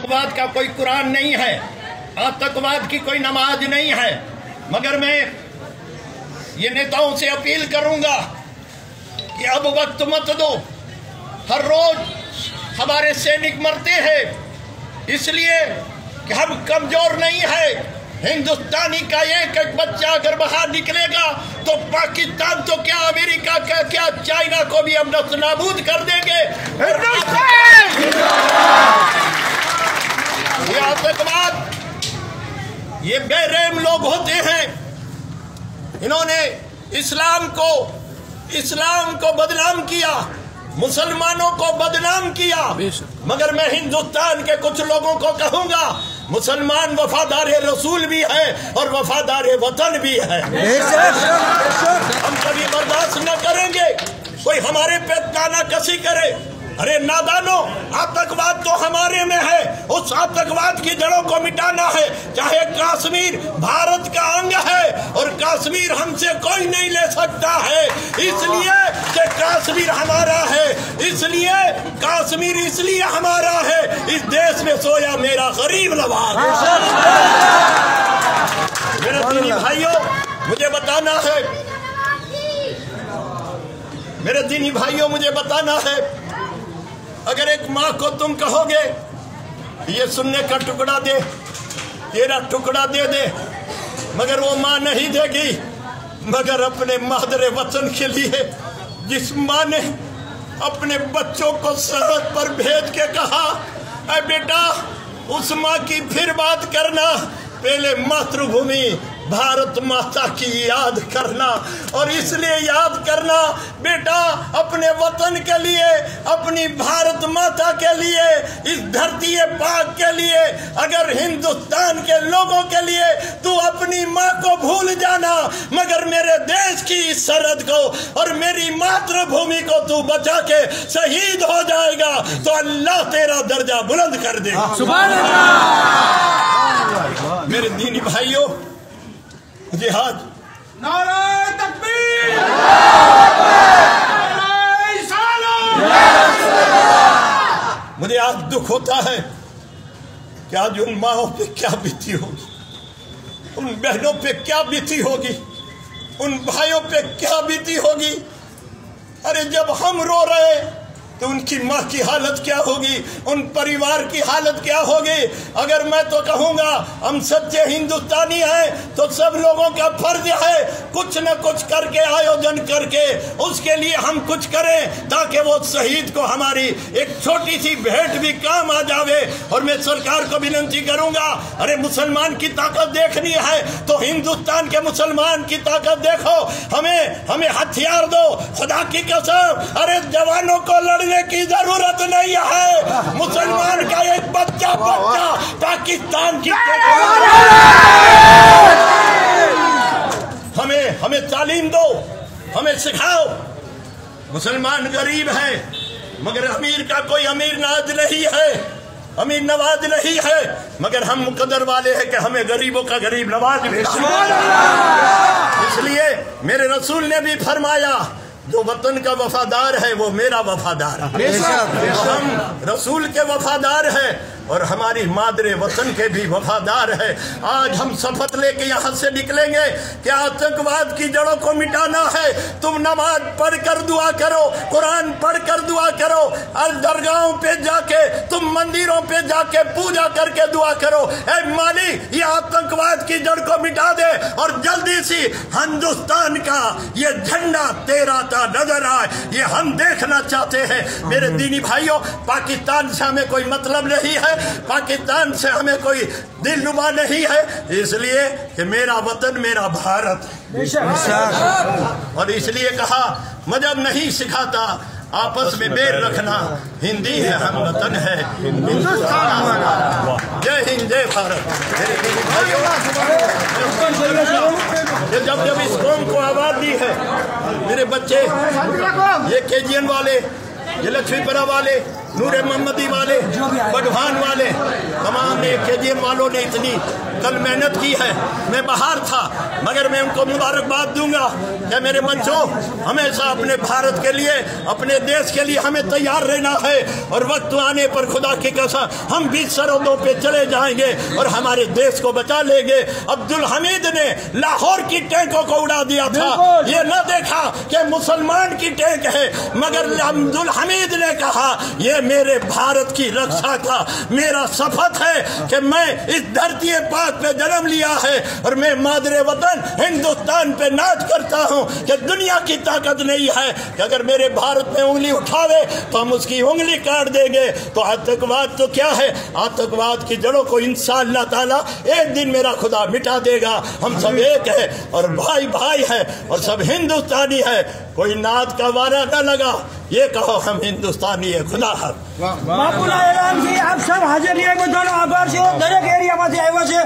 आतंकवाद का कोई कुरान नहीं है, आतंकवाद की कोई नमाज नहीं है, मगर मैं ये नेताओं से अपील करूंगा कि अब वक्त मत दो। हर रोज हमारे सैनिक मरते हैं, इसलिए कि हम कमजोर नहीं है। हिंदुस्तानी का एक एक बच्चा अगर बाहर निकलेगा तो पाकिस्तान तो क्या, अमेरिका का क्या, चाइना को भी हम नाबूद कर देंगे। ये आतंकवाद, ये बेरहम लोग होते हैं, इन्होंने इस्लाम को बदनाम किया, मुसलमानों को बदनाम किया। मगर मैं हिंदुस्तान के कुछ लोगों को कहूंगा, मुसलमान वफादार रसूल भी है और वफादार वतन भी है। हम कभी बर्दाश्त न करेंगे कोई हमारे पे तानाकसी करे। अरे नादानो, आतंकवाद तो हमारे में है, उस आतंकवाद की जड़ों को मिटाना है। चाहे कश्मीर भारत का अंग है और कश्मीर हमसे कोई नहीं ले सकता है, इसलिए कि कश्मीर हमारा है, इसलिए कश्मीर इसलिए हमारा है। इस देश में सोया मेरा गरीब नवाज। मेरे दीनी भाइयों, मुझे बताना है, मेरे दीनी भाइयों मुझे बताना है, अगर एक माँ को तुम कहोगे ये सुनने का टुकड़ा दे, तेरा टुकड़ा दे दे, मगर वो माँ नहीं देगी। मगर अपने मादरे वतन के लिए जिस माँ ने अपने बच्चों को सरहद पर भेज के कहा, अरे बेटा उस माँ की फिर बात करना, पहले मातृभूमि भारत माता की याद करना। और इसलिए याद करना बेटा, अपने वतन के लिए, अपनी भारत माता के लिए, इस धरती पाक के लिए, अगर हिंदुस्तान के लोगों के लिए तू अपनी माँ को भूल जाना, मगर मेरे देश की इस सरहद को और मेरी मातृभूमि को तू बचा के शहीद हो जाएगा तो अल्लाह तेरा दर्जा बुलंद कर देगा। सुभान अल्लाह। मेरे दीनी भाइयों, जिहाद, नारे तकबीर, मुझे आज दुख होता है कि आज उन माओं पे क्या बीती होगी, उन बहनों पे क्या बीती होगी, उन भाइयों पे क्या बीती होगी। अरे जब हम रो रहे तो उनकी माँ की हालत क्या होगी, उन परिवार की हालत क्या होगी। अगर मैं तो कहूँगा हम सच्चे हिंदुस्तानी हैं तो सब लोगों का फर्ज है कुछ न कुछ करके, आयोजन करके उसके लिए हम कुछ करें ताकि वो शहीद को हमारी एक छोटी सी भेंट भी काम आ जावे। और मैं सरकार को विनती करूँगा, अरे मुसलमान की ताकत देखनी है तो हिंदुस्तान के मुसलमान की ताकत देखो, हमें हथियार दो, खुदा की कसम। अरे जवानों को की जरूरत नहीं है, मुसलमान का एक बच्चा पाकिस्तान की हमें तालीम दो, हमें सिखाओ। मुसलमान गरीब है मगर अमीर का कोई अमीर नाज नहीं है, अमीर नवाज नहीं है, मगर हम मुकद्दर वाले हैं कि हमें गरीबों का गरीब नवाज मिले। इसलिए मेरे रसूल ने भी फरमाया, जो वतन का वफादार है वो मेरा वफादार है। तो हम रसूल के वफादार हैं और हमारी मादरे वतन के भी वफादार है। आज हम शपथ लेके यहाँ से निकलेंगे कि आतंकवाद की जड़ों को मिटाना है। तुम नमाज पढ़ कर दुआ करो, कुरान पढ़ कर दुआ करो, दरगाहों पे जाके, तुम मंदिरों पे जाके पूजा करके दुआ करो, ऐ माली ये आतंकवाद की जड़ को मिटा दे और जल्दी सी हिंदुस्तान का ये झंडा तेरा नजर आए, ये हम देखना चाहते हैं। मेरे दीनी भाइयों, पाकिस्तान से हमें कोई मतलब नहीं है, पाकिस्तान से हमें कोई दिलरुबा नहीं है, इसलिए कि मेरा वतन मेरा भारत। और इसलिए कहा मजहब नहीं सिखाता आपस में बैर रखना, हिंदी है हम वतन है हिंदुस्तान हमारा। जय हिंद जय भारत। मेरे दीनी भाइयों, जब इस कौम को आबाद दी है, मेरे बच्चे ये केजीएन वाले, ये लक्ष्मीपुरा वाले, नूरे मोहम्मदी वाले, बड़भान वाले, तमाम KGM वालों ने इतनी कल मेहनत की है। मैं बाहर था मगर मैं उनको मुबारकबाद दूंगा कि मेरे बच्चों, हमेशा अपने भारत के लिए, अपने देश के लिए हमें तैयार रहना है और वक्त आने पर खुदा की कसम हम भी सरहदों पे चले जाएंगे और हमारे देश को बचा लेंगे। अब्दुल हमीद ने लाहौर की टैंकों को उड़ा दिया था, ये न देखा कि मुसलमान की टैंक है, मगर अब्दुल हमीद ने कहा ये मेरे भारत की रक्षा का मेरा शपथ है कि मैं इस धरती पाक पे जन्म लिया है और मैं मादरे वतन हिंदुस्तान पे नाज करता हूं कि दुनिया की ताकत नहीं है कि अगर मेरे भारत में उंगली उठावे तो हम उसकी उंगली काट देंगे। तो आतंकवाद तो क्या है, आतंकवाद की जड़ों को इंशाअल्लाह ताला एक दिन मेरा खुदा मिटा देगा। हम सब एक है और भाई भाई है और सब हिंदुस्तानी है। कोई नात का वारा न लगा, ये कहो हम हिंदुस्तानी है। खुदा हाफिज़। बापूला ऐलान की आप सब हाजिर रहिए, दोनों आभार से दरेक एरिया में આવ્યા છે।